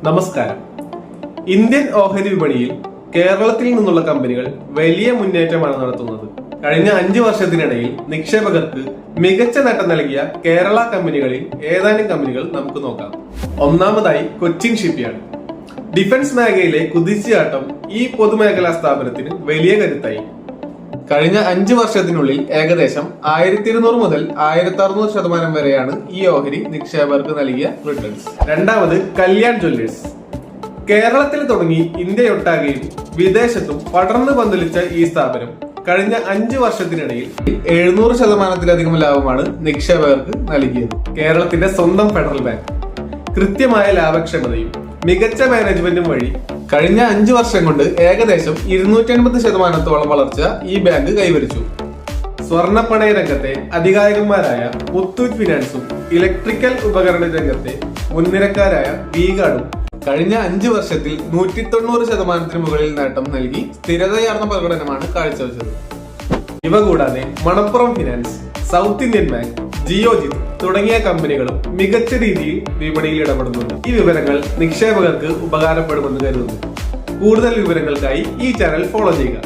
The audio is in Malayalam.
നമസ്കാരം. ഇന്ത്യൻ ഓഹരി വിപണിയിൽ കേരളത്തിൽ നിന്നുള്ള കമ്പനികൾ വലിയ മുന്നേറ്റമാണ് നടത്തുന്നത്. കഴിഞ്ഞ 5 വർഷത്തിനിടയിൽ നിക്ഷേപകർക്ക് മികച്ച നേട്ടം നൽകിയ കേരള കമ്പനികളിൽ ഏതാനും കമ്പനികൾ നമുക്ക് നോക്കാം. ഒന്നാമതായി കൊച്ചിൻ ഷിപ്പ്യാർഡ്. ഡിഫൻസ് മേഖലയിലെ കുതിച്ചുചാട്ടം ഈ പൊതുമേഖലാ സ്ഥാപനത്തിന് വലിയ കരുത്തായി. കഴിഞ്ഞ 5 വർഷത്തിനുള്ളിൽ ഏകദേശം 1200 മുതൽ 1600% വരെയാണ് ഈ ഓഹരി നിക്ഷേപകർക്ക് നൽകിയ റിട്ടേൺസ്. രണ്ടാമത് കല്യാൺ ജ്വല്ലേഴ്സ്. കേരളത്തിൽ തുടങ്ങി ഇന്ത്യയൊട്ടാകെയും വിദേശത്തും പടർന്നു പന്തലിച്ച ഈ സ്ഥാപനം കഴിഞ്ഞ 5 വർഷത്തിനിടയിൽ 700%-ലധികം ലാഭമാണ് നിക്ഷേപകർക്ക് നൽകിയത്. കേരളത്തിന്റെ സ്വന്തം ഫെഡറൽ ബാങ്ക്. കൃത്യമായ ലാഭക്ഷമതയും മികച്ച മാനേജ്മെന്റും വഴി കഴിഞ്ഞ 5 വർഷം കൊണ്ട് ഏകദേശം 250%-ഓളം വളർച്ച ഈ ബാങ്ക് കൈവരിച്ചു. സ്വർണ്ണപ്പണയ രംഗത്തെ അധികായകന്മാരായ മുത്തൂറ്റ് ഫിനാൻസും ഇലക്ട്രിക്കൽ ഉപകരണ രംഗത്തെ മുൻനിരക്കാരായ വി-ഗാർഡും കഴിഞ്ഞ 5 വർഷത്തിൽ 190%-ന് മുകളിൽ നേട്ടം നൽകി സ്ഥിരതയാർന്ന പ്രകടനമാണ് കാഴ്ചവെച്ചത്. ഇവ കൂടാതെ Manappuram finance, south Indian bank, Geojit തുടങ്ങിയ കമ്പനികളും മികച്ച രീതിയിൽ വിപണിയിൽ ഇടപെടുന്നുണ്ട്. ഈ വിവരങ്ങൾ നിക്ഷേപകർക്ക് ഉപകാരപ്പെടുമെന്ന് കരുതുന്നു. കൂടുതൽ വിവരങ്ങൾക്കായി ഈ ചാനൽ ഫോളോ ചെയ്യുക.